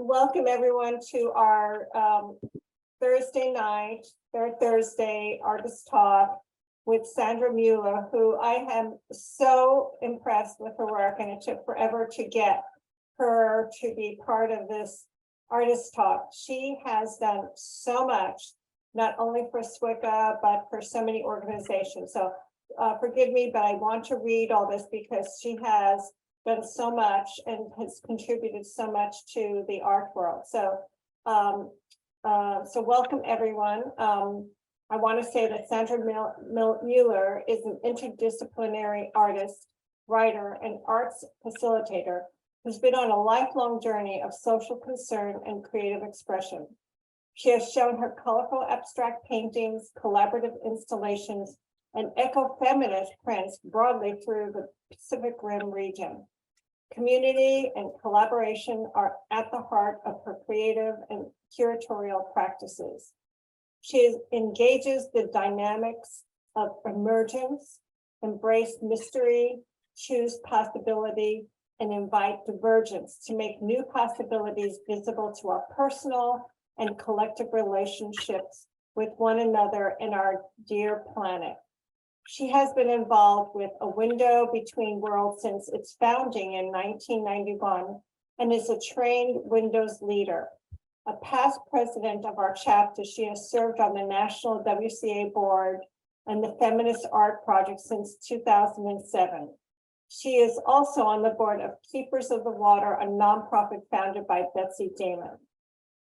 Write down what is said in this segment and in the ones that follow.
welcome everyone to our Thursday night, third Thursday Artist Talk with Sandra Mueller, who I am so impressed with her work, and it took forever to get her to be part of this Artist Talk. She has done so much, not only for SCWCA, but for so many organizations. So forgive me, but I want to read all this because she has done so much and has contributed so much to the art world. So, so welcome everyone. I want to say that Sandra Mueller is an interdisciplinary artist, writer, and arts facilitator who's been on a lifelong journey of social concern and creative expression. She has shown her colorful abstract paintings, collaborative installations, and eco-feminist prints broadly through the Pacific Rim region. Community and collaboration are at the heart of her creative and curatorial practices. She engages the dynamics of emergence, embrace mystery, choose possibility, and invite divergence to make new possibilities visible to our personal and collective relationships with one another and our dear planet. She has been involved with A Window Between Worlds since its founding in 1991 and is a trained Windows leader. A past president of our chapter, she has served on the National WCA board and the Feminist Art Project since 2007. She is also on the board of Keepers of the Water, a nonprofit founded by Betsy Damon.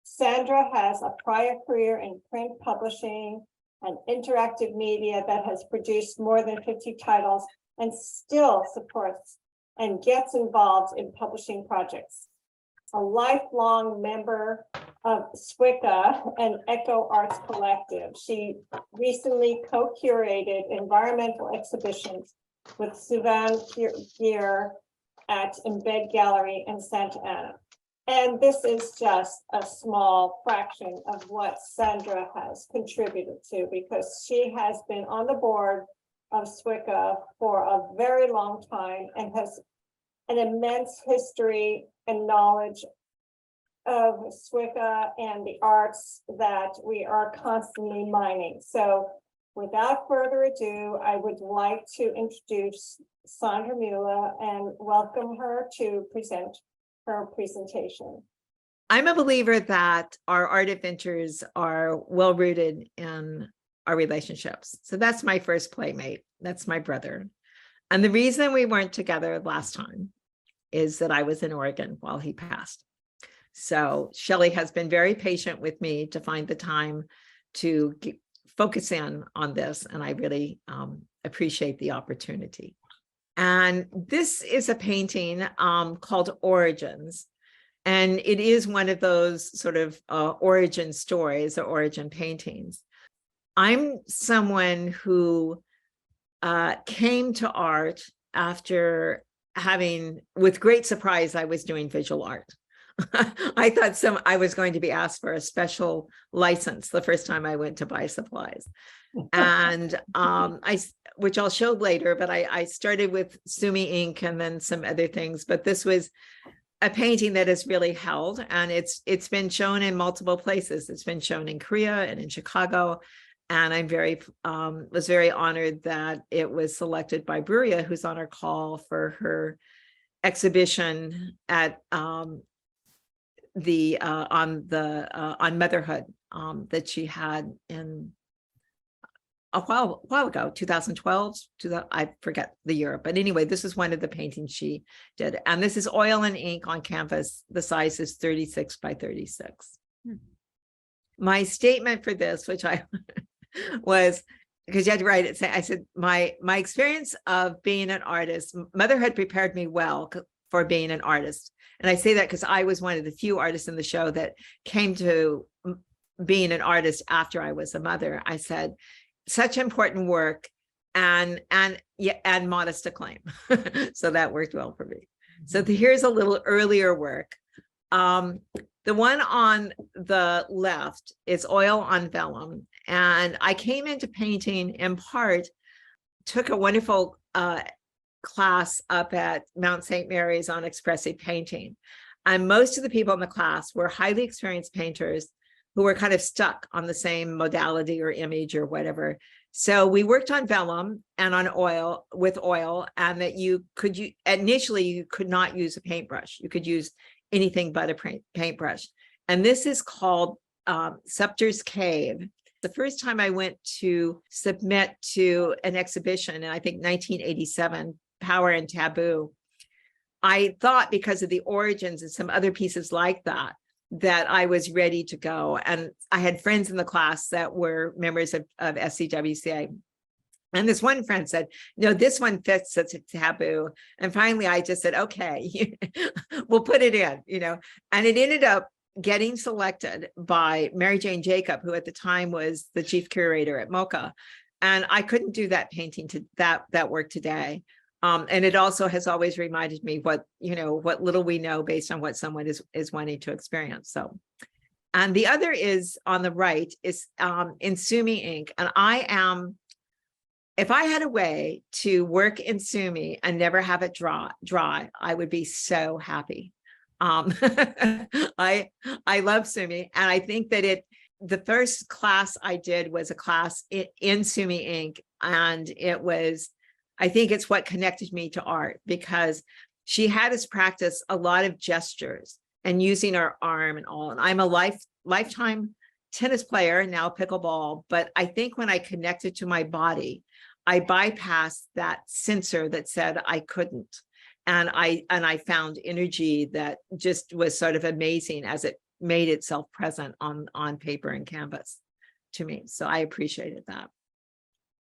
Sandra has a prior career in print publishing and interactive media that has produced more than 50 titles and still supports and gets involved in publishing projects. A lifelong member of SCWCA and Echo Arts Collective. She recently co-curated environmental exhibitions with Suvan Gear at Embed Gallery in Santa Ana. And this is just a small fraction of what Sandra has contributed to, because she has been on the board of SCWCA for a very long time and has an immense history and knowledge of SCWCA and the arts that we are constantly mining. So without further ado, I would like to introduce Sandra Mueller and welcome her to present her presentation. I'm a believer that our art adventures are well rooted in our relationships. So that's my first playmate. That's my brother. And the reason we weren't together last time is that I was in Oregon while he passed. So Shelley has been very patient with me to find the time to focus in on this. And I really appreciate the opportunity. And this is a painting called Origins. And it is one of those sort of origin stories or origin paintings. I'm someone who came to art after having, with great surprise, I was doing visual art. I thought I was going to be asked for a special license the first time I went to buy supplies. And which I'll show later, but I started with Sumi ink and then some other things, but this was a painting that is really held, and it's been shown in multiple places. It's been shown in Korea and in Chicago, and I'm was very honored that it was selected by Bruria, who's on our call for her exhibition at on motherhood that she had in a while ago, 2012, I forget the year, but anyway, this is one of the paintings she did. And this is oil and ink on canvas. The size is 36 by 36. My statement for this, which I was, because you had to write it, I said, my experience of being an artist, motherhood prepared me well for being an artist. And I say that because I was one of the few artists in the show that came to being an artist after I was a mother. I said, such important work and modest acclaim. So that worked well for me. So here's a little earlier work. The one on the left is oil on vellum. And I came into painting in part, took a wonderful class up at Mount St. Mary's on expressive painting. And most of the people in the class were highly experienced painters who were kind of stuck on the same modality or image or whatever. So we worked on vellum and on oil with oil, and that initially you could not use a paintbrush. You could use anything but a paintbrush. And this is called Scepter's Cave. The first time I went to submit to an exhibition, in I think 1987, Power and Taboo, I thought because of the origins and some other pieces like that, that I was ready to go. And I had friends in the class that were members of SCWCA. And this one friend said, no, this one fits such a taboo. And finally, I just said, okay, we'll put it in, and it ended up getting selected by Mary Jane Jacob, who at the time was the chief curator at MoCA. And I couldn't do that painting to that work today. And it also has always reminded me what little we know based on what someone is wanting to experience. So, and the other is on the right is in Sumi ink. And if I had a way to work in Sumi and never have it dry, I would be so happy. I love Sumi, and I think that the first class I did was a class in Sumi ink, and I think it's what connected me to art, because she had us practice a lot of gestures and using our arm and all. And I'm a lifetime tennis player, now pickleball, but I think when I connected to my body, I bypassed that censor that said I couldn't. And I found energy that just was sort of amazing as it made itself present on paper and canvas to me. So I appreciated that.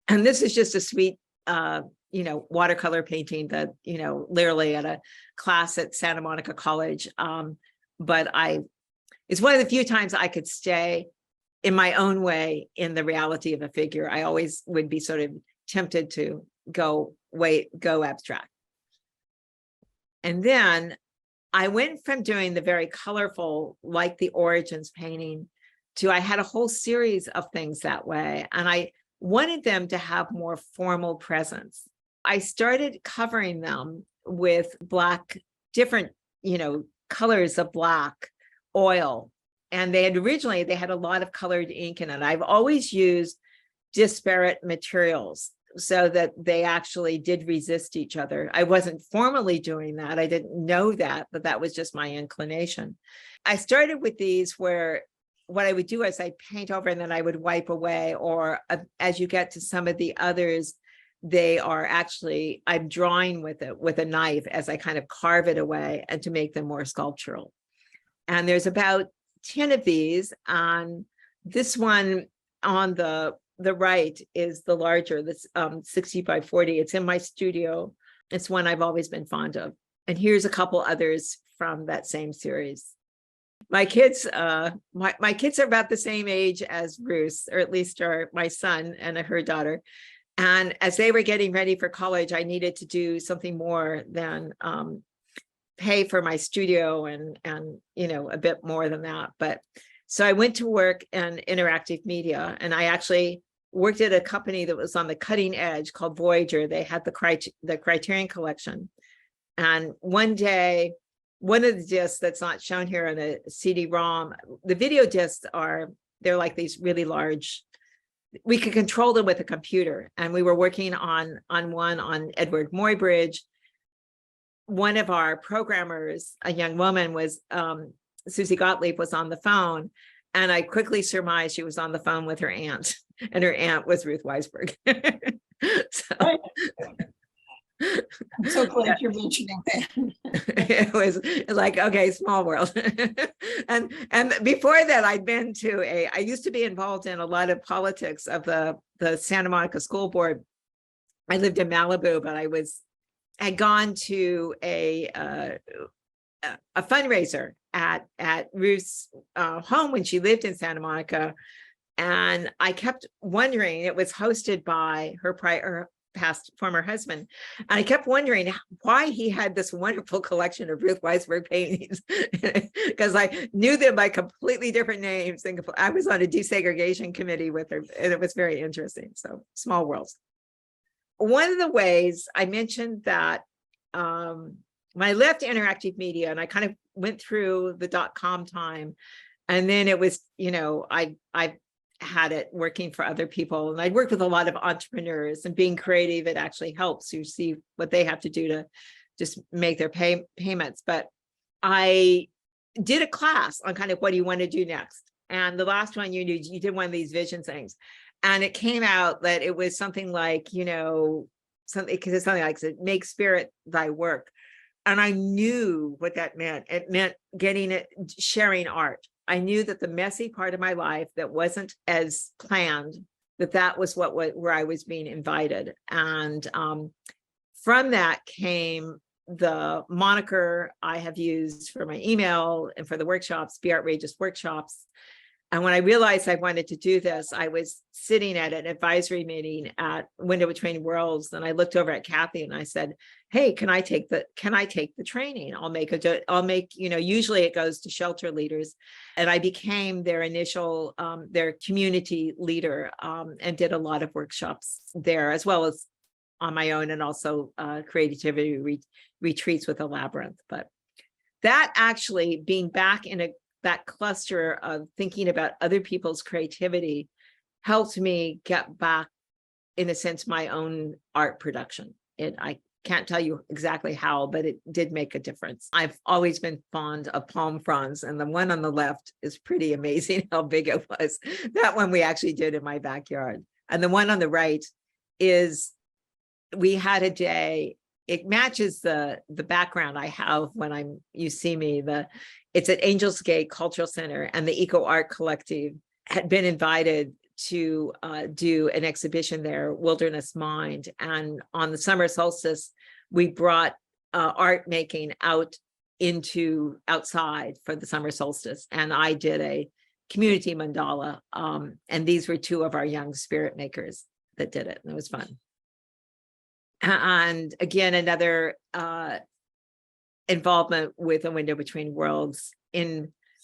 And this is just a sweet, watercolor painting that, literally at a class at Santa Monica College. But it's one of the few times I could stay in my own way in the reality of a figure. I always would be sort of tempted to go abstract. And then I went from doing the very colorful, like the Origins painting, to I had a whole series of things that way. And I wanted them to have more formal presence. I started covering them with different colors of black oil. And they had a lot of colored ink in it. I've always used disparate materials so that they actually did resist each other. I wasn't formally doing that. I didn't know that, but that was just my inclination. I started with these where what I would do is I'd paint over and then I would wipe away, or as you get to some of the others, I'm drawing with a knife as I kind of carve it away and to make them more sculptural. And there's about 10 of these. And this one on the right is the larger, that's 60 by 40. It's in my studio. It's one I've always been fond of. And here's a couple others from that same series. My kids, my kids are about the same age as Bruce, or at least are my son and her daughter. And as they were getting ready for college, I needed to do something more than pay for my studio and a bit more than that. But so I went to work in interactive media, and I actually worked at a company that was on the cutting edge called Voyager. They had the Criterion collection. And one day, one of the discs that's not shown here on the CD-ROM, the video discs they're like these really large, we could control them with a computer. And we were working on one on Edward Muybridge. One of our programmers, a young woman, was Susie Gottlieb, was on the phone. And I quickly surmised she was on the phone with her aunt, and her aunt was Ruth Weisberg. I'm so glad you're mentioning that. It was like, okay, small world. and before that, I used to be involved in a lot of politics of the Santa Monica School Board. I lived in Malibu, but I had gone to a fundraiser at Ruth's home when she lived in Santa Monica. And I kept wondering, it was hosted by her former husband. And I kept wondering why he had this wonderful collection of Ruth Weisberg paintings, because I knew them by completely different names. And I was on a desegregation committee with her, and it was very interesting. So small worlds. One of the ways I mentioned that when I left interactive media and I kind of went through the .com time, and then it was, I had it working for other people, and I'd worked with a lot of entrepreneurs, and being creative, it actually helps you see what they have to do to just make their payments. But I did a class on kind of what do you want to do next. And the last one you did one of these vision things. And it came out that it was something like, something like make spirit thy work. And I knew what that meant. It meant sharing art. I knew that the messy part of my life that wasn't as planned, that was where I was being invited. And from that came the moniker I have used for my email and for the workshops, Be Outrageous Workshops. And when I realized I wanted to do this, I was sitting at an advisory meeting at Window Between Worlds, and I looked over at Kathy and I said, "Hey, can I take the training? Usually it goes to shelter leaders." And I became their initial, their community leader, and did a lot of workshops there, as well as on my own, and also creativity retreats with a labyrinth. But that actually, being back in that cluster of thinking about other people's creativity, helped me get back, in a sense, my own art production. I can't tell you exactly how, but it did make a difference. I've always been fond of palm fronds, and the one on the left is pretty amazing how big it was. That one we actually did in my backyard. And the one on the right is, we had a day, it matches the background I have when you see me. It's at Angels Gate Cultural Center, and the Eco Art Collective had been invited to do an exhibition there, Wilderness Mind. And on the summer solstice, we brought art making outside for the summer solstice. And I did a community mandala. And these were two of our young spirit makers that did it. And it was fun. And again, another involvement with A Window Between Worlds.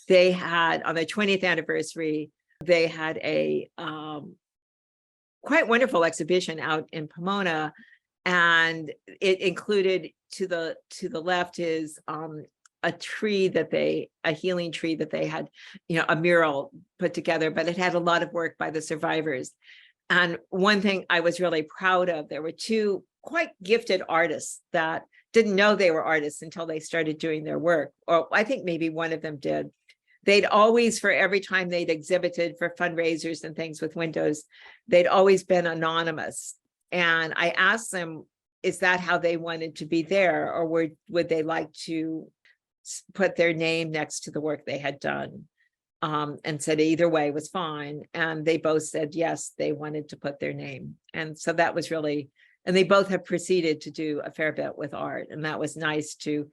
They had, on their 20th anniversary, they had a quite wonderful exhibition out in Pomona, and it included, to the left is a healing tree that they had, a mural put together, but it had a lot of work by the survivors. And one thing I was really proud of, there were two quite gifted artists that didn't know they were artists until they started doing their work. Or I think maybe one of them did. They'd always, for every time they'd exhibited for fundraisers and things with windows, they'd always been anonymous. And I asked them, is that how they wanted to be there? Or would they like to put their name next to the work they had done? And said either way was fine. And they both said, yes, they wanted to put their name. And so that was really, and they both have proceeded to do a fair bit with art. And that was nice to,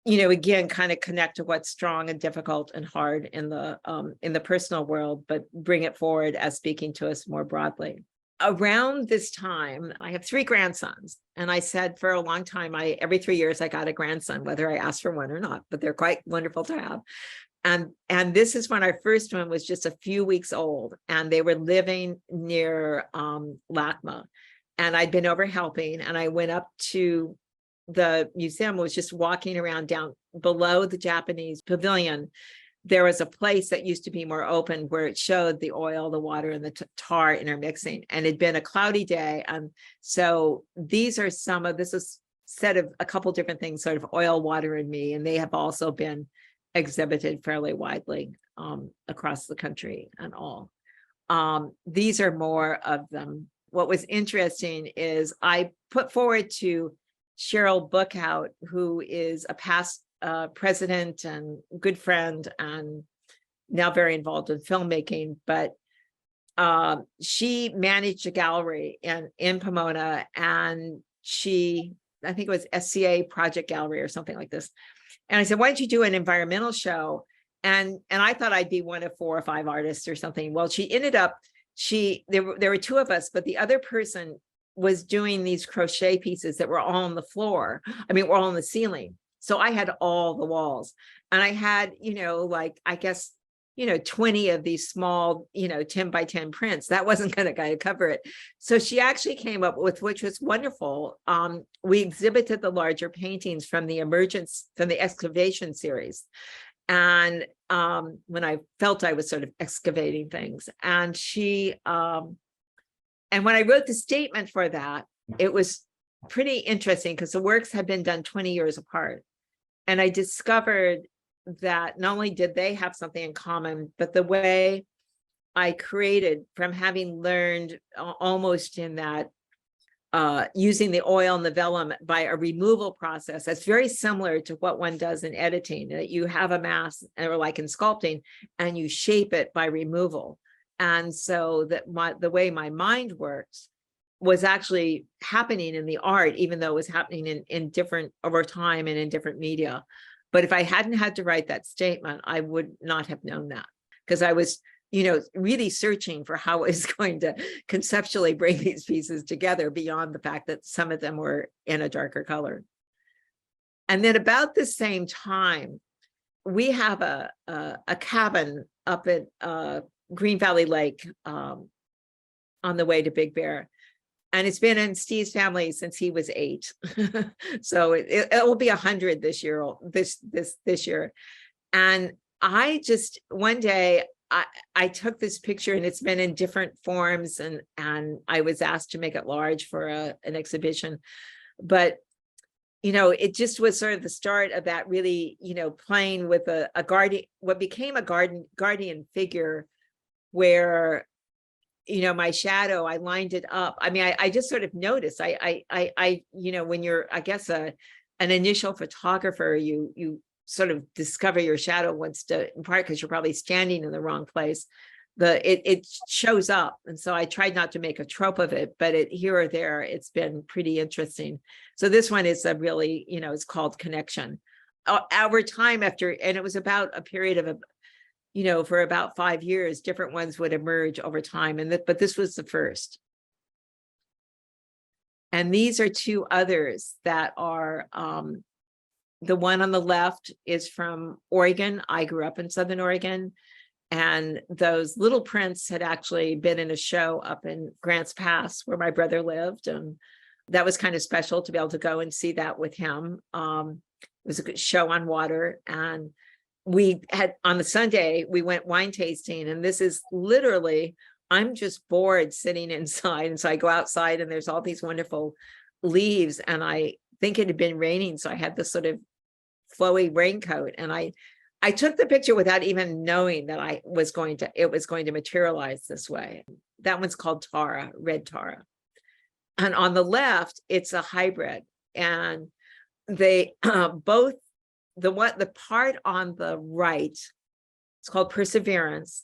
again, kind of connect to what's strong and difficult and hard in the personal world, but bring it forward as speaking to us more broadly. Around this time, I have 3 grandsons. And I said for a long time, every 3 years, I got a grandson, whether I asked for one or not, but they're quite wonderful to have. And this is when our first one was just a few weeks old, and they were living near LACMA. And I'd been over helping, and I went up to the museum, was just walking around down below the Japanese pavilion. There was a place that used to be more open where it showed the oil, the water, and the tar intermixing. And it'd been a cloudy day. And so this is set of a couple different things, sort of oil, water, and me. And they have also been exhibited fairly widely across the country and all. These are more of them. What was interesting is I put forward to Cheryl Bookhout, who is a past president and good friend and now very involved in filmmaking, but she managed a gallery in Pomona, and I think it was SCA Project Gallery or something like this. And I said, why don't you do an environmental show? And I thought I'd be one of 4 or 5 artists or something. Well, she ended up, there were 2 of us, but the other person was doing these crochet pieces that were all on the floor. Were all on the ceiling. So I had all the walls, and I had, I guess 20 of these small, 10 by 10 prints. That wasn't going to cover it. So she actually came up with, which was wonderful. We exhibited the larger paintings from the emergence, from the Excavation Series. And when I felt I was sort of excavating things, and and when I wrote the statement for that, it was pretty interesting because the works had been done 20 years apart. And I discovered that not only did they have something in common, but the way I created, from having learned almost in that using the oil and the vellum by a removal process, that's very similar to what one does in editing, that you have a mass, or like in sculpting, and you shape it by removal. And so that the way my mind works was actually happening in the art, even though it was happening in different, over time and in different media. But if I hadn't had to write that statement, I would not have known that, because I was, really searching for how I was going to conceptually bring these pieces together beyond the fact that some of them were in a darker color. And then about the same time, we have a cabin up at Green Valley Lake on the way to Big Bear. And it's been in Steve's family since he was 8. So it will be 100 this year, this year. And I just, one day I took this picture, and it's been in different forms, and I was asked to make it large for an exhibition. But, it just was sort of the start of that really, playing with a guardian, what became a guardian figure, where my shadow, I lined it up. I mean, I just sort of noticed, when you're, I guess, an initial photographer, you sort of discover your shadow once in part because you're probably standing in the wrong place. It shows up. And so I tried not to make a trope of it, but here or there, it's been pretty interesting. So this one is a really, it's called Connection. Over time and it was about a period of for about 5 years, different ones would emerge over time. But this was the first. And these are 2 others that are, the one on the left is from Oregon. I grew up in Southern Oregon, and those little prints had actually been in a show up in Grants Pass where my brother lived. And that was kind of special to be able to go and see that with him. It was a good show on water. And we had, on the Sunday, we went wine tasting, and this is literally, I'm just bored sitting inside. And so I go outside, and there's all these wonderful leaves, and I think it had been raining. So I had this sort of flowy raincoat, and I took the picture without even knowing that it was going to materialize this way. That one's called Tara, Red Tara. And on the left, it's a hybrid, and they both, the part on the right, it's called Perseverance.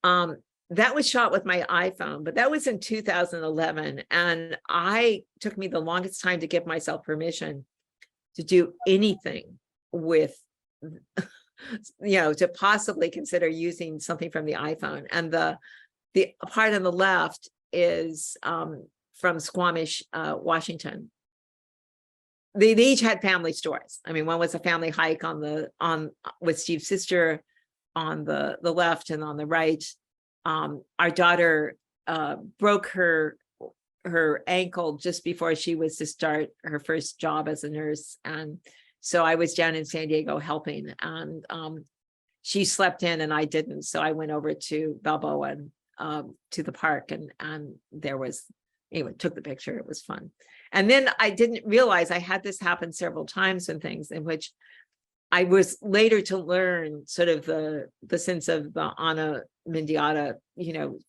That was shot with my iPhone, but that was in 2011. And took me the longest time to give myself permission to do anything with, to possibly consider using something from the iPhone. And the part on the left is from Squamish, Washington. They each had family stories. I mean, one was a family hike with Steve's sister on the left, and on the right, our daughter broke her ankle just before she was to start her first job as a nurse. And so I was down in San Diego helping, and she slept in and I didn't. So I went over to Balboa and to the park, and there was, anyway, took the picture. It was fun. And then I didn't realize I had this happen several times and things in which I was later to learn sort of the sense of the Ana Mendieta,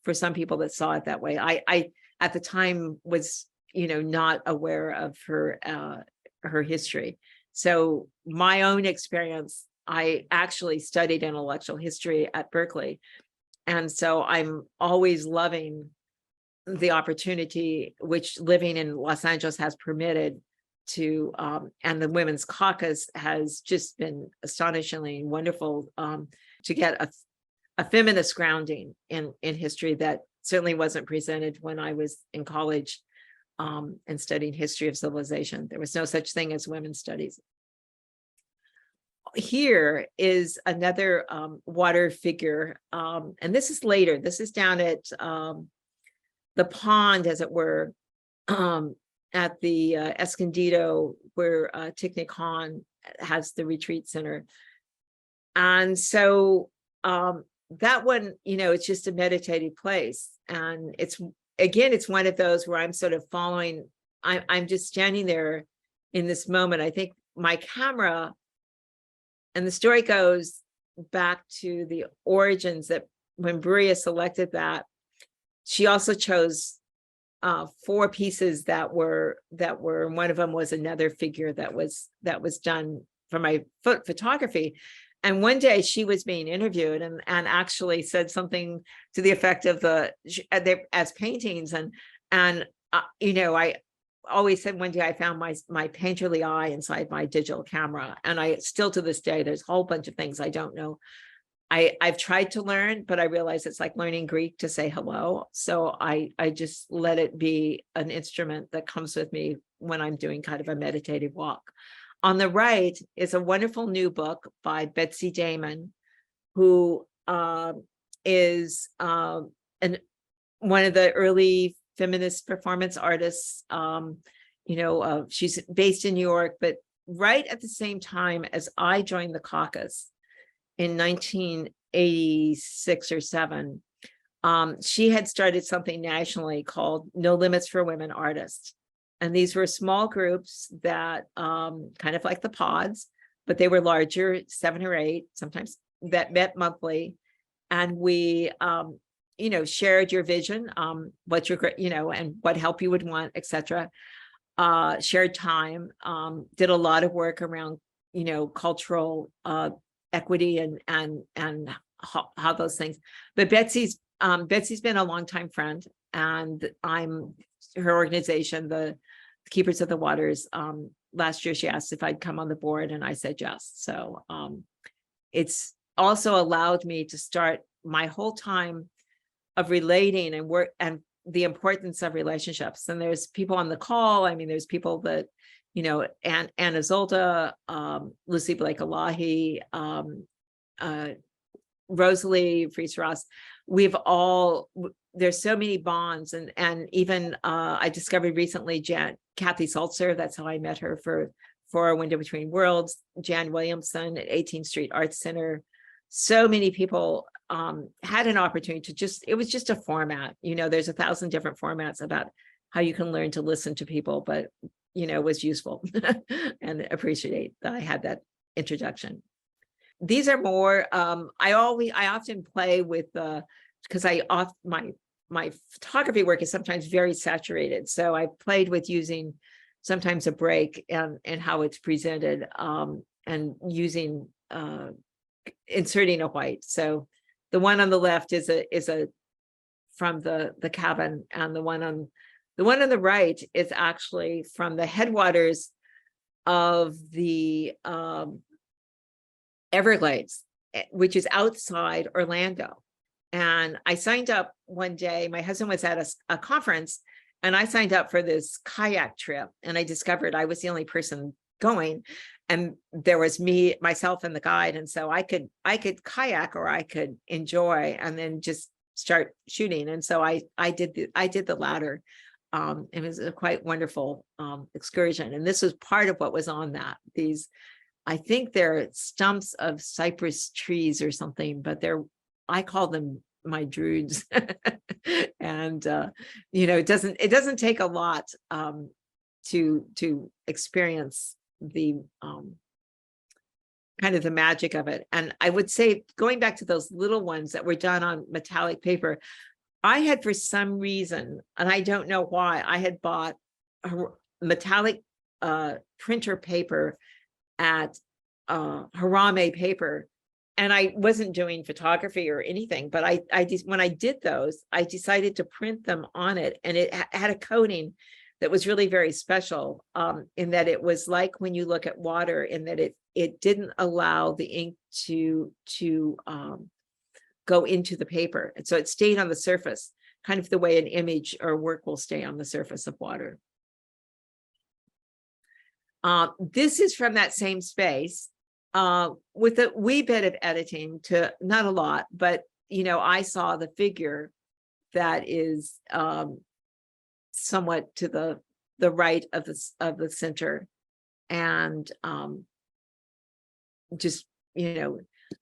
for some people that saw it that way. I at the time was, not aware of her history. So my own experience, I actually studied intellectual history at Berkeley. And so I'm always loving the opportunity which living in Los Angeles has permitted to, and the Women's Caucus has just been astonishingly wonderful to get a feminist grounding in history that certainly wasn't presented when I was in college and studying history of civilization. There was no such thing as women's studies. here is another water figure. And this is later. This is down at the pond, as it were, at the Escondido, where Thich Nhat Hanh has the retreat center. And so that one, it's just a meditative place. And it's one of those where I'm sort of following, I'm just standing there in this moment. I think my camera, and the story goes back to the origins, that when Bruria selected that, she also chose 4 pieces that were one of them was another figure that was done for my photography. And one day she was being interviewed and actually said something to the effect of as paintings. And I always said one day I found my painterly eye inside my digital camera. And I still, to this day, there's a whole bunch of things I don't know. I've tried to learn, but I realize it's like learning Greek to say hello. So I just let it be an instrument that comes with me when I'm doing kind of a meditative walk. On the right is a wonderful new book by Betsy Damon, who is one of the early feminist performance artists. She's based in New York, but right at the same time as I joined the caucus in 1986 or 7, she had started something nationally called No Limits for Women Artists. And these were small groups that kind of like the pods, but they were larger, 7 or 8, sometimes, that met monthly. And we, shared your vision, what your, and what help you would want, etc. Shared time, did a lot of work around, cultural equity and how those things. But Betsy's been a longtime friend, and I'm her organization, the Keepers of the Waters. Last year she asked if I'd come on the board, and I said yes. So it's also allowed me to start my whole time of relating and work, and the importance of relationships. And there's people on the call. I mean, there's people that, Anna Zolda, Lucy Blake-Alahi, Rosalie Fries-Ross. There's so many bonds, and even I discovered recently Kathy Saltzer. That's how I met her for A Window Between Worlds. Jan Williamson at 18th Street Arts Center. So many people had an opportunity to it was just a format. There's 1,000 different formats about how you can learn to listen to people, but it was useful and appreciate that I had that introduction. These are more, I often play with, because my photography work is sometimes very saturated. So I played with using sometimes a break and how it's presented, and using, inserting a white. So the one on the left is from the cabin, and the one on the right is actually from the headwaters of the Everglades, which is outside Orlando. And I signed up one day. My husband was at a conference, and I signed up for this kayak trip, and I discovered I was the only person going, and there was myself and the guide. And so I could kayak, or I could enjoy and then just start shooting. And so I did the latter. It was a quite wonderful excursion. And this was part of what was on that. I think they're stumps of cypress trees or something, but I call them my druids. And it doesn't take a lot to experience the kind of the magic of it. And I would say, going back to those little ones that were done on metallic paper, I had, for some reason, and I don't know why, I had bought a metallic printer paper at Harame Paper, and I wasn't doing photography or anything, but when I did those, I decided to print them on it, and it had a coating that was really very special, in that it was like when you look at water, in that it didn't allow the ink to go into the paper, and so it stayed on the surface, kind of the way an image or work will stay on the surface of water. This is from that same space, with a wee bit of editing, to not a lot, but I saw the figure that is somewhat to the right of the center, and just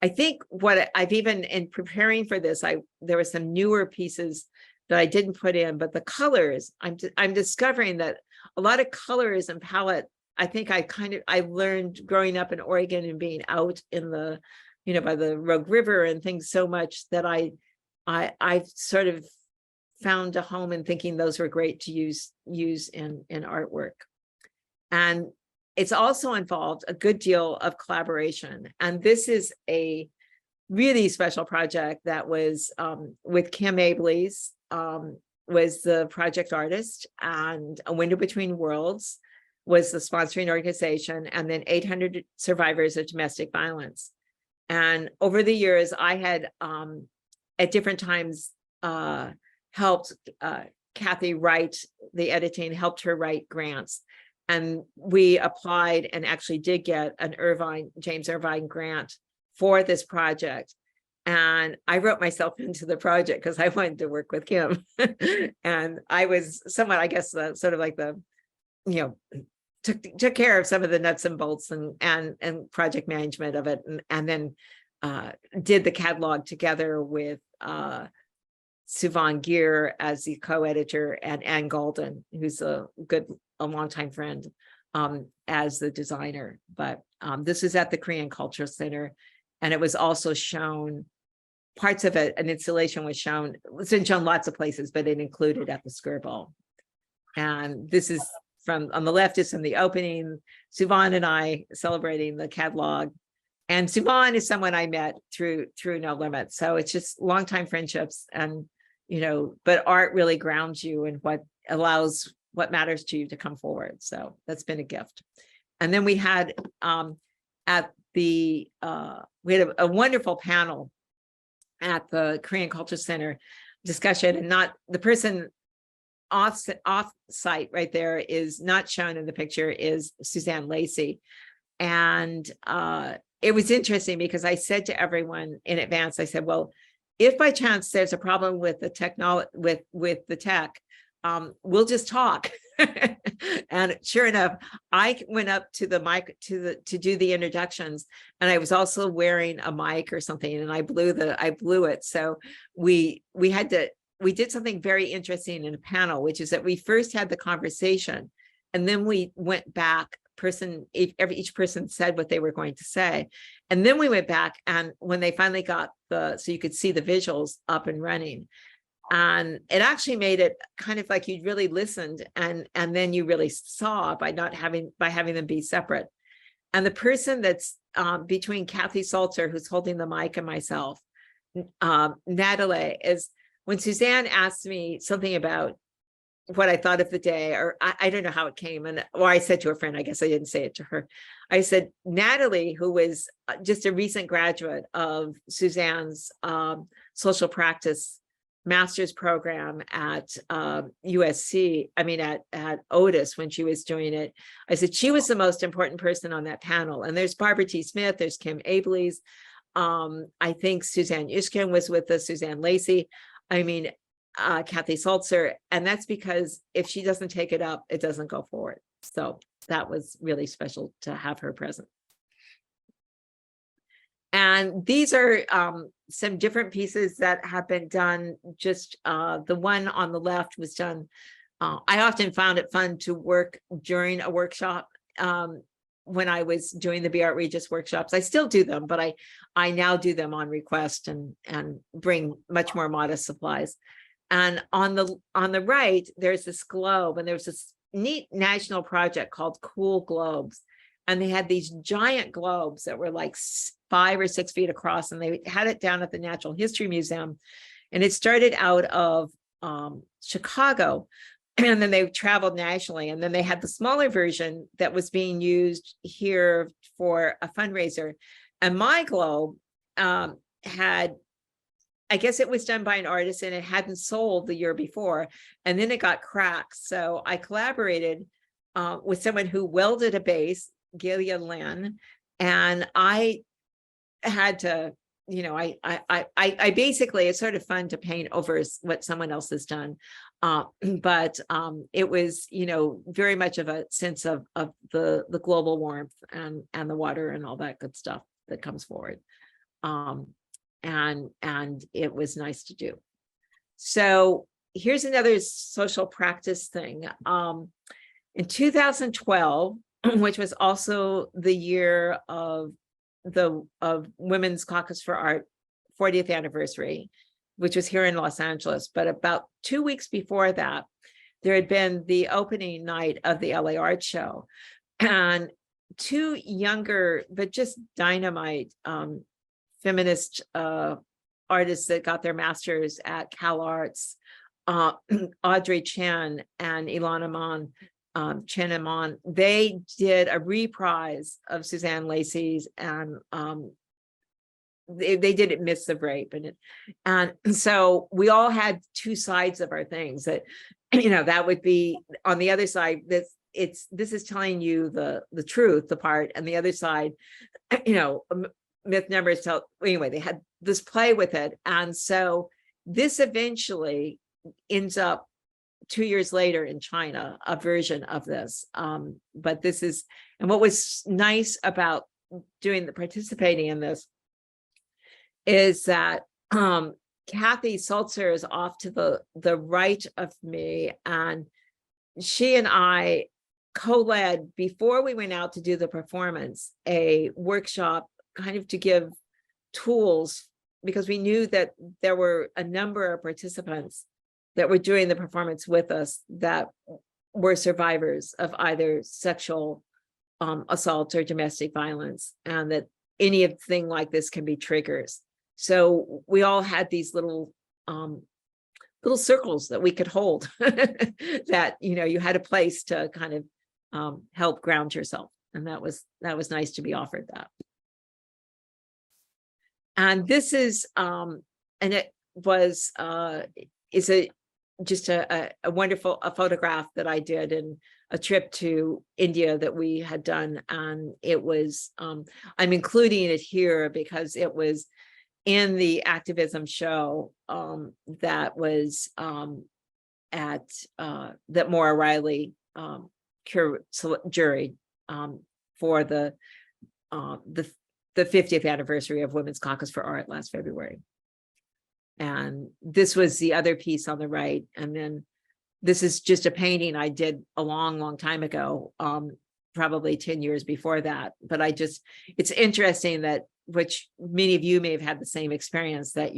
I think what I've even in preparing for this, there were some newer pieces that I didn't put in, but the colors, I'm discovering that a lot of colors and palette, I think I learned growing up in Oregon and being out in the, by the Rogue River and things so much that I sort of found a home in thinking those were great to use in artwork. And it's also involved a good deal of collaboration. And this is a really special project that was with Kim Abley's, was the project artist, and A Window Between Worlds was the sponsoring organization, and then 800 Survivors of Domestic Violence. And over the years, I had at different times helped Kathy write the editing, helped her write grants. And we applied and actually did get an James Irvine grant for this project. And I wrote myself into the project because I wanted to work with Kim. And I was somewhat, I guess, sort of like the, took care of some of the nuts and bolts and project management of it. And then did the catalog together with Suvan Gear as the co-editor, and Ann Golden, who's a longtime friend, as the designer. But this is at the Korean Cultural Center, and it was also shown, parts of it, an installation was shown, it's been shown lots of places, but it included at the Skirball. And this is on the left is from the opening, Suvan and I celebrating the catalog. And Suvan is someone I met through No Limits. So it's just longtime friendships, and, but art really grounds you in what matters to you to come forward. So that's been a gift. And then we had we had a wonderful panel at the Korean Culture Center discussion, and not the person off site right there is not shown in the picture is Suzanne Lacey. And it was interesting because I said to everyone in advance, I said, well, if by chance there's a problem with the technology, with the tech, we'll just talk. And sure enough, I went up to the mic to do the introductions, and I was also wearing a mic or something, and I blew it. So we did something very interesting in a panel, which is that we first had the conversation, and then we went back. Each person said what they were going to say, and then we went back, and when they finally got so you could see the visuals up and running. And it actually made it kind of like you really listened, and then you really saw by having them be separate. And the person that's between Kathy Salter, who's holding the mic, and myself, Natalie, is when Suzanne asked me something about what I thought of the day, or I don't know how it came, or I said to a friend, I guess I didn't say it to her. I said, Natalie, who was just a recent graduate of Suzanne's social practice master's program at USC, at Otis when she was doing it. I said, she was the most important person on that panel. And there's Barbara T. Smith, there's Kim Abley's. I think Suzanne Yushkin was with us, Suzanne Lacey. Kathy Salzer. And that's because if she doesn't take it up, it doesn't go forward. So that was really special to have her present. And these are some different pieces that have been done. Just the one on the left was done. I often found it fun to work during a workshop when I was doing the Be Art Regis workshops. I still do them, but I now do them on request and bring much more modest supplies. And on the right, there's this globe, and there's this neat national project called Cool Globes. And they had these giant globes that were like 5 or 6 feet across, and they had it down at the Natural History Museum. And it started out of Chicago, and then they traveled nationally. And then they had the smaller version that was being used here for a fundraiser. And my globe had, I guess it was done by an artist, and it hadn't sold the year before. And then it got cracked. So I collaborated with someone who welded a base, Gillian Lynn, And I had to, you know, I basically, it's sort of fun to paint over what someone else has done. But it was, you know, very much of a sense of the global warmth and the water and all that good stuff that comes forward. And it was nice to do. So here's another social practice thing. In 2012, which was also the year of Women's Caucus for Art 40th anniversary, which was here in Los Angeles. But about 2 weeks before that, there had been the opening night of the LA Art Show. And two younger, but just dynamite feminist artists that got their masters at Cal Arts, Audrey Chen and Ilana Mon, Chen and Mon, they did a reprise of Suzanne Lacey's, and they did it Myths of Rape, and so we all had two sides of our things. That, you know, that would be on the other side, this is telling you the truth, the part, and the other side, you know, myth numbers tell. Anyway, they had this play with it, and so this eventually ends up 2 years later in China, a version of this. But this is, and what was nice about participating in this is that Kathy Salzer is off to the right of me, and she and I co-led, before we went out to do the performance, a workshop kind of to give tools, because we knew that there were a number of participants that were doing the performance with us that were survivors of either sexual assault or domestic violence, and that anything like this can be triggers. So we all had these little circles that we could hold that, you know, you had a place to kind of help ground yourself. And that was nice to be offered that. And this is, and it was, just a wonderful photograph that I did in a trip to India that we had done. And it was, I'm including it here because it was in the activism show that was at that Maura Riley jury for the 50th anniversary of Women's Caucus for Art last February. And this was the other piece on the right. And then this is just a painting I did a long time ago, probably 10 years before that. But it's interesting that, which many of you may have had the same experience, that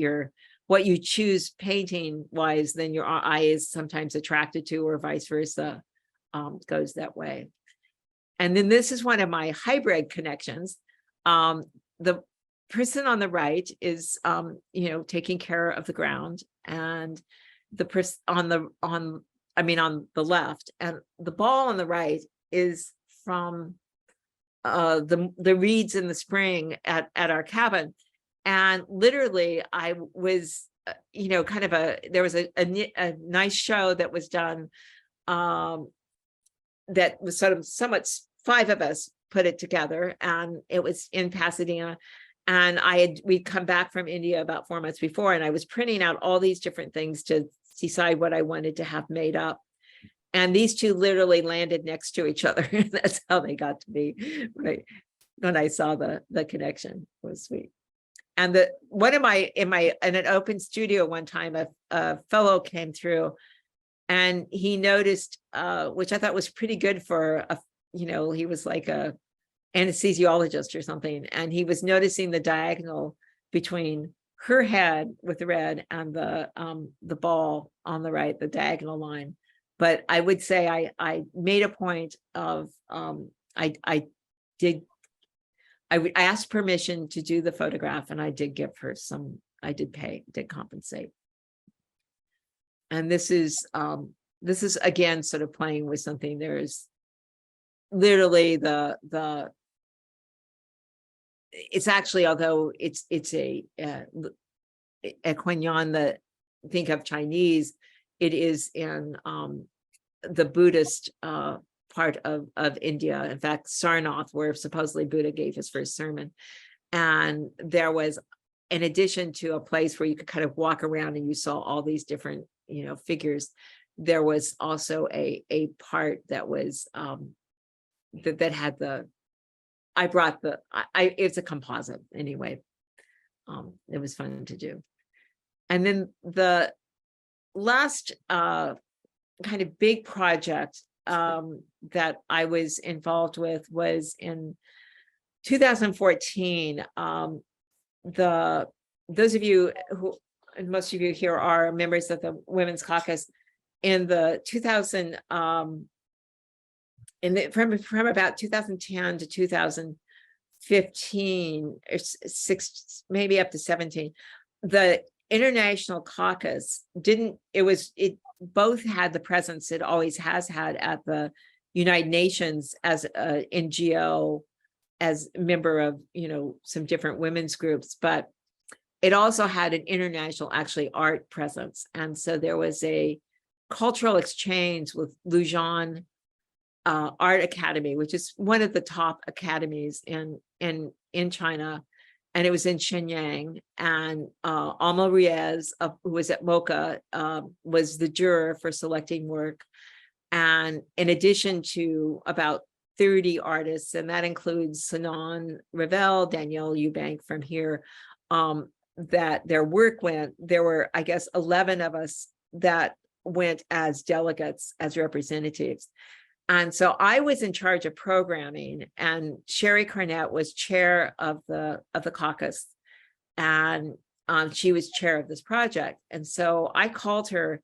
what you choose painting wise, then your eye is sometimes attracted to, or vice versa, goes that way. And then this is one of my hybrid connections. The person on the right is, you know, taking care of the ground, and the person on the left, and the ball on the right is from the reeds in the spring at our cabin. And literally I was, you know, kind of there was a nice show that was done, that was sort of somewhat, 5 of us put it together, and it was in Pasadena. And we'd come back from India about 4 months before, and I was printing out all these different things to decide what I wanted to have made up. And these two literally landed next to each other. That's how they got to be, right? When I saw the connection, it was sweet. And in an open studio one time, a fellow came through, and he noticed, which I thought was pretty good for you know, he was like a anesthesiologist or something, and he was noticing the diagonal between her head with the red and the ball on the right, the diagonal line. But I would say I made a point of I asked permission to do the photograph, and I did give her some. I did compensate. And this is again sort of playing with something. There's literally it's actually, although it's a Quanyan that think of Chinese, it is in the Buddhist part of India. In fact, Sarnath, where supposedly Buddha gave his first sermon. And there was, in addition to a place where you could kind of walk around and you saw all these different, figures, there was also a part that was that had it's a composite anyway. It was fun to do. And then the last kind of big project that I was involved with was in 2014. Those of you who, and most of you here are members of the Women's Caucus, in the from about 2010 to 2015 or maybe up to 17, the International Caucus it both had the presence it always has had at the United Nations as a NGO, as a member of some different women's groups, but it also had an international art presence. And so there was a cultural exchange with Luzon Art Academy, which is one of the top academies in China, and it was in Shenyang. And Alma Riez, who was at MOCA, was the juror for selecting work. And in addition to about 30 artists, and that includes Sinan Ravel, Danielle Eubank from here, that their work went, there were, I guess, 11 of us that went as delegates, as representatives. And so I was in charge of programming, and Sherry Carnett was chair of the caucus, and she was chair of this project. And so I called her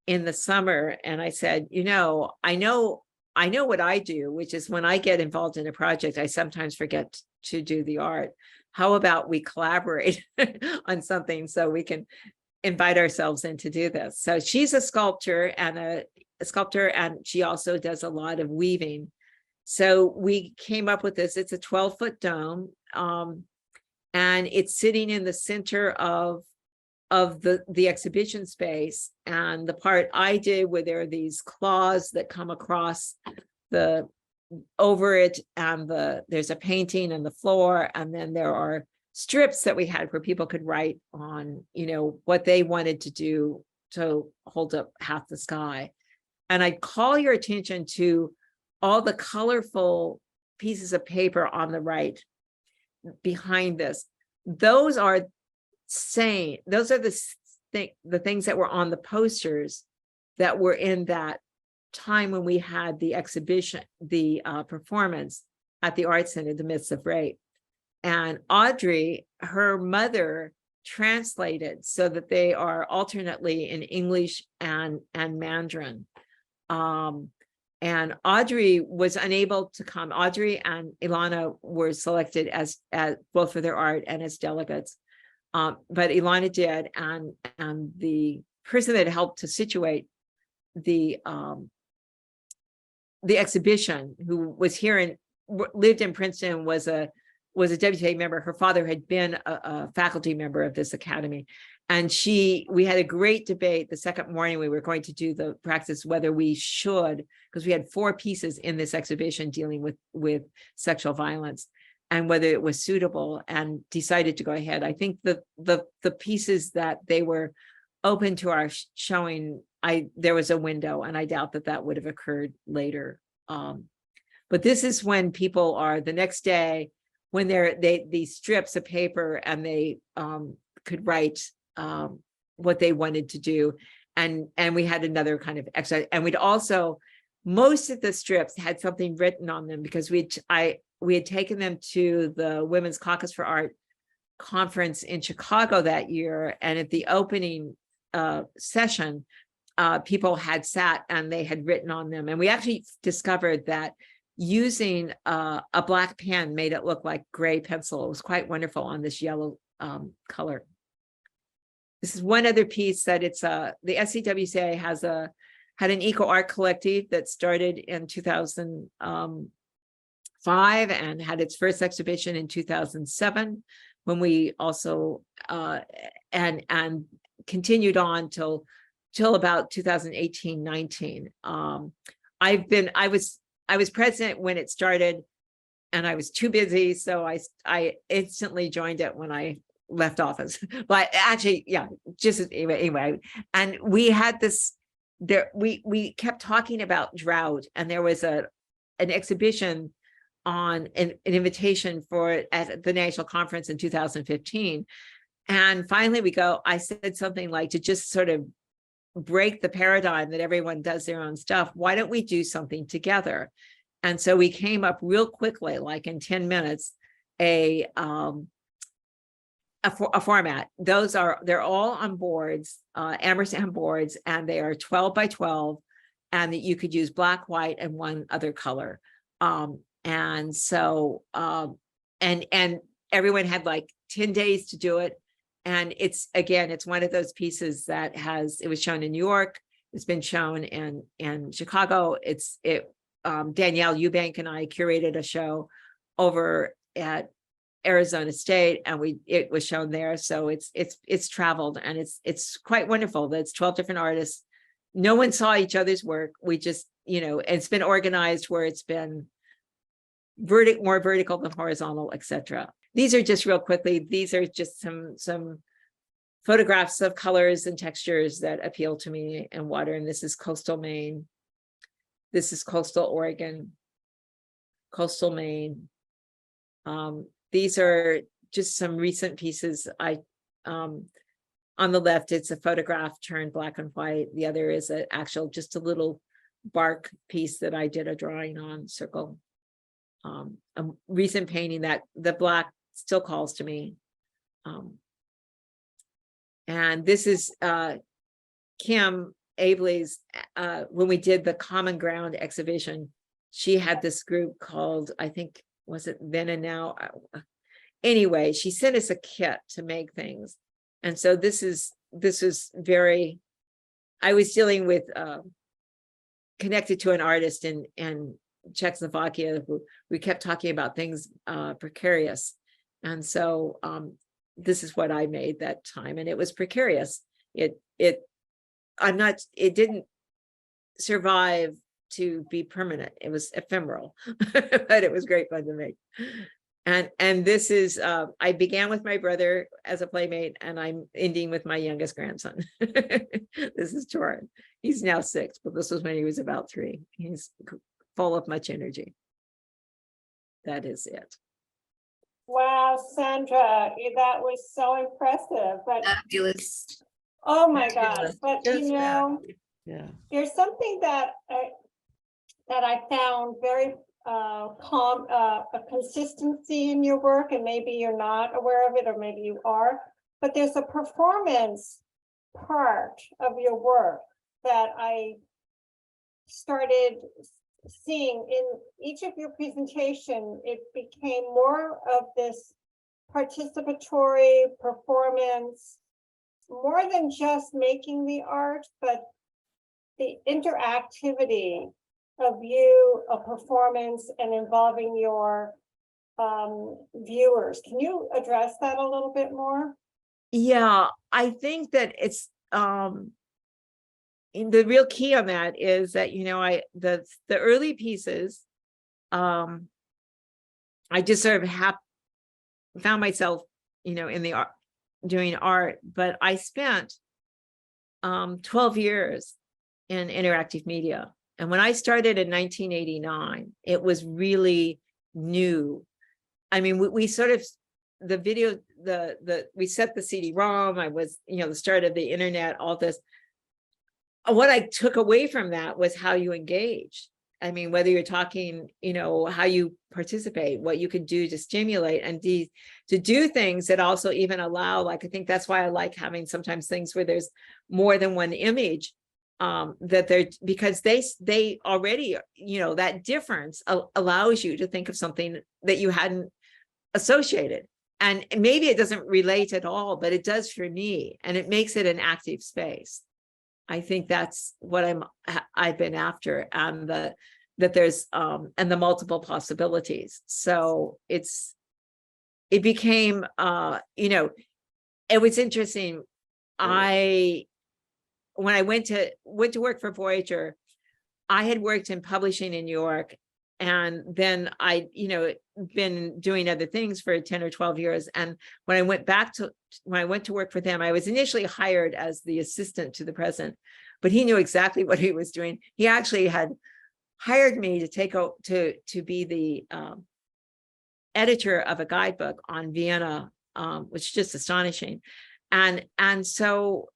in the summer and I said, I know what I do, which is when I get involved in a project, I sometimes forget to do the art. How about we collaborate on something so we can invite ourselves in to do this? So she's a sculptor and she also does a lot of weaving. So we came up with this. It's a 12-foot dome, and it's sitting in the center of the exhibition space. And the part I did, where there are these claws that come across over it, and there's a painting on the floor, and then there are strips that we had where people could write on what they wanted to do to hold up half the sky. And I'd call your attention to all the colorful pieces of paper on the right behind this. Those are the things that were on the posters that were in that time when we had the exhibition, the performance at the Art Center, The Myths of Rape. And Audrey, her mother, translated so that they are alternately in English and Mandarin. And Audrey was unable to come. Audrey and Ilana were selected as both for their art and as delegates. But Ilana did, and the person that helped to situate the exhibition, who was here and lived in Princeton, was a WTA member. Her father had been a faculty member of this academy. And we had a great debate the second morning. We were going to do the practice whether we should, because we had 4 pieces in this exhibition dealing with sexual violence, and whether it was suitable, and decided to go ahead. I think the pieces that they were open to our showing, there was a window, and I doubt that would have occurred later. But this is when people are the next day, when these strips of paper, and they could write what they wanted to do. And we had another kind of exercise, and we'd also, most of the strips had something written on them, because we had taken them to the Women's Caucus for Art conference in Chicago that year. And at the opening session, people had sat and they had written on them. And we actually discovered that using a black pen made it look like gray pencil. It was quite wonderful on this yellow color. This is one other piece that the SCWCA had an eco art collective that started in 2005 and had its first exhibition in 2007, when we also and continued on till about 2018-19. I was I was president when it started, and I was too busy, so I instantly joined it when I left office. But actually, yeah, just anyway. And we had this there. We kept talking about drought, and there was an exhibition on an invitation for it at the national conference in 2015. And finally, I said something like, to just sort of break the paradigm that everyone does their own stuff, why don't we do something together? And so we came up real quickly, like in 10 minutes, a format. They're all on boards, ampersand boards, and they are 12 by 12, and that you could use black, white, and one other color. And so, and everyone had like 10 days to do it. And it's one of those pieces that it was shown in New York. It's been shown in Chicago. Danielle Eubank and I curated a show over at Arizona State, and it was shown there. So it's traveled, and it's quite wonderful. That's 12 different artists. No one saw each other's work. We just, it's been organized where it's been more vertical than horizontal, etc. These are just real quickly. These are just some photographs of colors and textures that appeal to me in water. And this is coastal Maine. This is coastal Oregon, coastal Maine. These are just some recent pieces. On the left, it's a photograph turned black and white. The other is just a little bark piece that I did a drawing on, circle. A recent painting that the black still calls to me. And this is Kim Abley's, when we did the Common Ground exhibition, she had this group called, I think, was it Then and Now? Anyway, she sent us a kit to make things. And so this is very, I was dealing with, connected to an artist in Czechoslovakia who we kept talking about things precarious. And so this is what I made that time, and it was precarious. It didn't survive to be permanent. It was ephemeral, but it was great fun to make. And this is, I began with my brother as a playmate, and I'm ending with my youngest grandson. This is Torin. He's now 6, but this was when he was about 3. He's full of much energy. That is it. Wow, Sandra, that was so impressive. But Fabulous. oh my gosh! Fabulous. But Just Yeah. there's something that I found very a consistency in your work, and maybe you're not aware of it, or maybe you are. But there's a performance part of your work that I started seeing in each of your presentation. It became more of this participatory performance, more than just making the art, but the interactivity of a performance and involving your viewers. Can you address that a little bit more? Yeah, I think that it's the real key on that is that, the early pieces, I just sort of found myself, in the art, doing art, but I spent 12 years in interactive media. And when I started in 1989, it was really new. I mean, we sort of, the video, we set the CD-ROM, I was, the start of the internet, all this. What I took away from that was how you engage. I mean, whether you're talking, how you participate, what you can do to stimulate, and to do things that also even allow, like, I think that's why I like having sometimes things where there's more than one image, because they already, that difference allows you to think of something that you hadn't associated. And maybe it doesn't relate at all, but it does for me, and it makes it an active space. I think that's what I've been after, and that there's and the multiple possibilities. So it became it was interesting. When I went to work for Voyager, I had worked in publishing in New York, and then I, been doing other things for 10 or 12 years. And when I went to work for them, I was initially hired as the assistant to the president, but he knew exactly what he was doing. He actually had hired me to to be the editor of a guidebook on Vienna, which is just astonishing. And so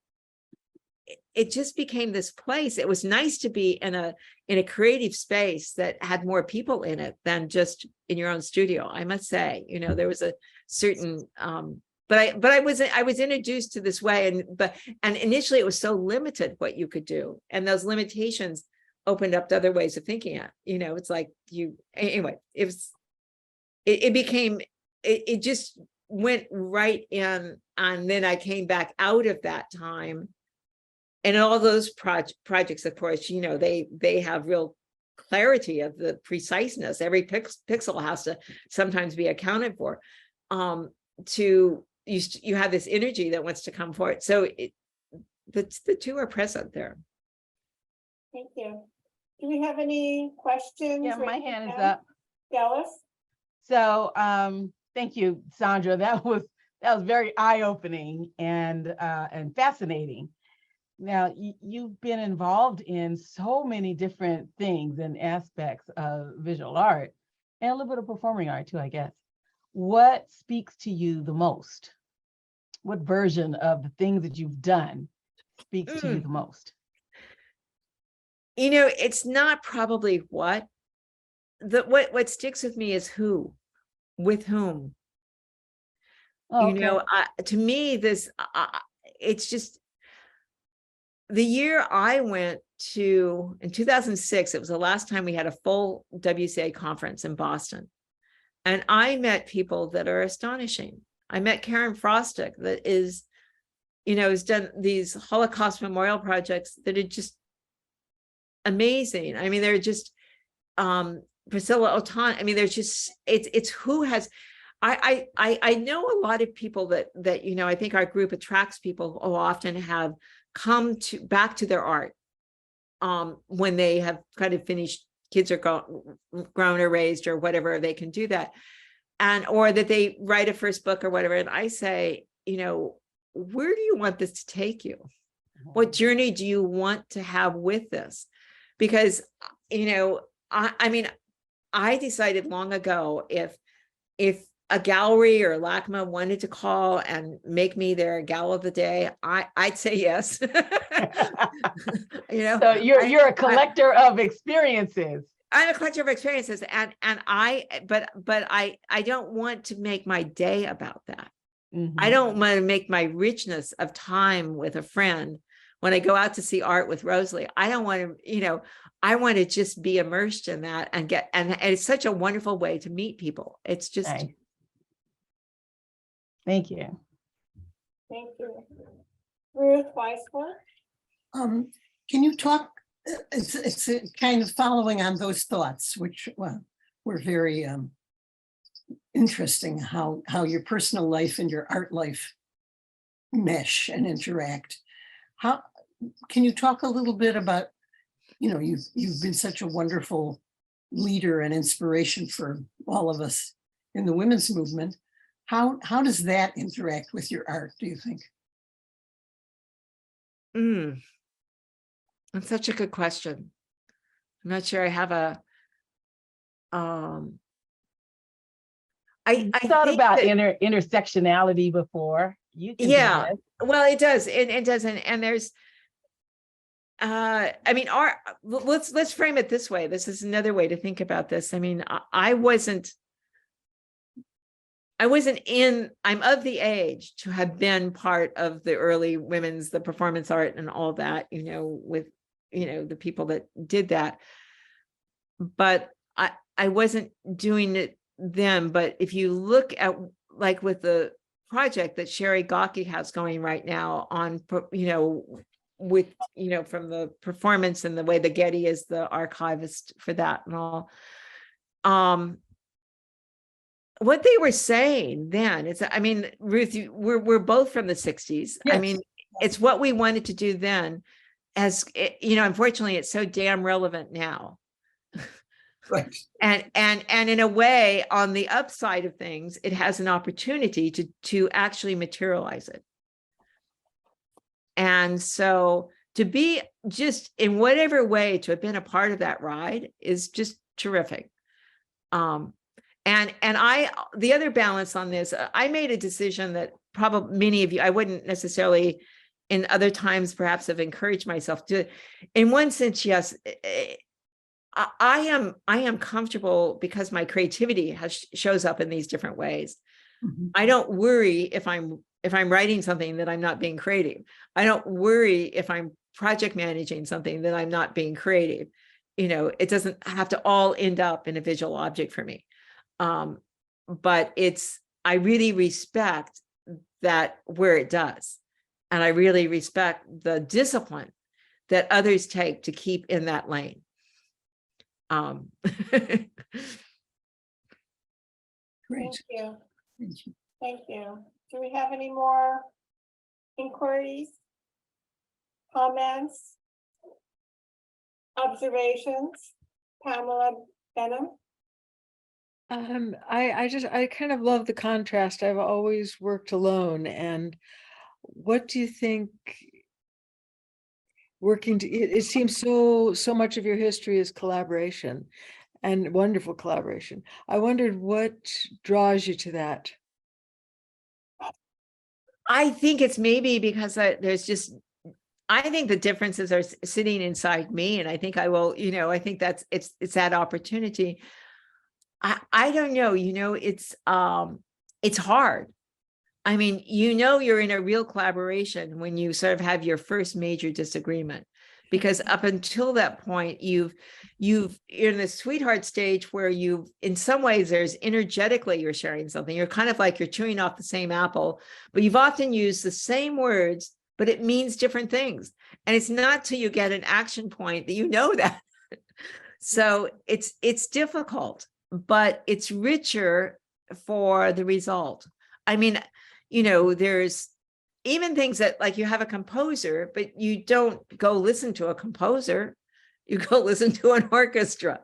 it just became this place. It was nice to be in a creative space that had more people in it than just in your own studio. I must say, there was a certain, but I was introduced to this way, and initially it was so limited what you could do, and those limitations opened up to other ways of thinking it. It's like anyway, it just went right in, and then I came back out of that time. And all those projects, of course, they have real clarity of the preciseness. Every pixel has to sometimes be accounted for. You have this energy that wants to come forward. So the two are present there. Thank you. Do we have any questions? Yeah, my hand is up. Dallas? So thank you, Sandra. That was very eye-opening and fascinating. Now, you've been involved in so many different things and aspects of visual art and a little bit of performing art too, I guess. What speaks to you the most? What version of the things that you've done speaks to you the most? It's not probably what sticks with me is who, with whom. Okay. To me, it's just, the year I went to, in 2006, it was the last time we had a full WCA conference in Boston. And I met people that are astonishing. I met Karen Frostick, that has done these Holocaust memorial projects that are just amazing. I mean, they're just, Priscilla Otan. I mean, there's just, it's who has, I know a lot of people that I think our group attracts people who often have come back to their art when they have kind of finished, kids are grown or raised or whatever, they can do that, or that they write a first book or whatever. And I say, where do you want this to take you? What journey do you want to have with this? Because I mean, I decided long ago, if a gallery or LACMA wanted to call and make me their gal of the day, I'd say yes. So you're a collector of experiences. I'm a collector of experiences, but I don't want to make my day about that. Mm-hmm. I don't want to make my richness of time with a friend when I go out to see art with Rosalie. I don't want to, I want to just be immersed in that and it's such a wonderful way to meet people. It's just. Nice. Thank you. Thank you. Ruth Weisler? Can you talk, it's kind of following on those thoughts, which were very interesting, how your personal life and your art life mesh and interact. How can you talk a little bit about, you've been such a wonderful leader and inspiration for all of us in the women's movement. How does that interact with your art, do you think? That's such a good question. I'm not sure I have a I thought about that, intersectionality before. You can yeah, well, it does. It doesn't. And there's I mean, let's frame it this way. This is another way to think about this. I mean, I'm of the age to have been part of the early the performance art and all that, with, the people that did that. But I wasn't doing it then. But if you look at, like, with the project that Sherry Gawke has going right now on, with, from the performance and the way that Getty is the archivist for that and all, what they were saying then is, I mean, Ruth, we're both from the 60s. Yes. I mean, it's what we wanted to do then, unfortunately, it's so damn relevant now. Right. And in a way, on the upside of things, it has an opportunity to actually materialize it. And so to be just in whatever way to have been a part of that ride is just terrific. And the other balance on this, I made a decision that probably many of you, I wouldn't necessarily in other times perhaps have encouraged myself to. In one sense, yes, I am comfortable because my creativity shows up in these different ways. Mhm. I don't worry if I'm writing something that I'm not being creative. I don't worry if I'm project managing something that I'm not being creative. You know, it doesn't have to all end up in a visual object for me. But I really respect that where it does. And I really respect the discipline that others take to keep in that lane. Thank Great. you. Thank you. Thank you. Do we have any more inquiries? Comments? Observations? Pamela Benham? I kind of love the contrast. I've always worked alone. And what do you think it seems so much of your history is collaboration and wonderful collaboration. I wondered what draws you to that. I think it's maybe because I think the differences are sitting inside me, and I think I will, I think that's it's that opportunity. I don't know, it's hard. I mean, you're in a real collaboration when you sort of have your first major disagreement, because up until that point, you're in the sweetheart stage where in some ways, there's energetically you're sharing something. You're kind of like you're chewing off the same apple, but you've often used the same words, but it means different things. And it's not till you get an action point that you know that. So it's difficult, but it's richer for the result. I mean, there's even things that like you have a composer, but you don't go listen to a composer, you go listen to an orchestra.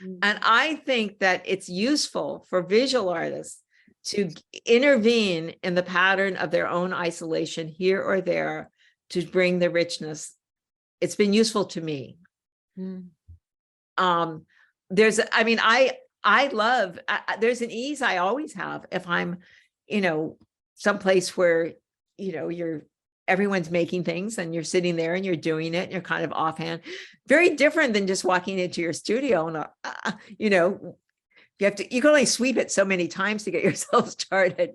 And I think that it's useful for visual artists to intervene in the pattern of their own isolation here or there to bring the richness. It's been useful to me. There's an ease I always have if I'm, someplace where, everyone's making things and you're sitting there and you're doing it and you're kind of offhand, very different than just walking into your studio and, you can only sweep it so many times to get yourself started,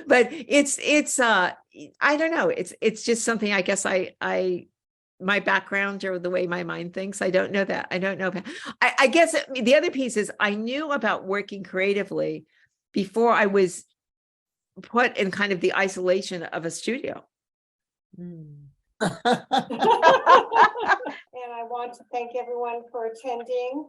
but it's I don't know. It's just something, I guess my background or the way my mind thinks. I don't know that. I don't know. I guess the other piece is I knew about working creatively before I was put in kind of the isolation of a studio. And I want to thank everyone for attending.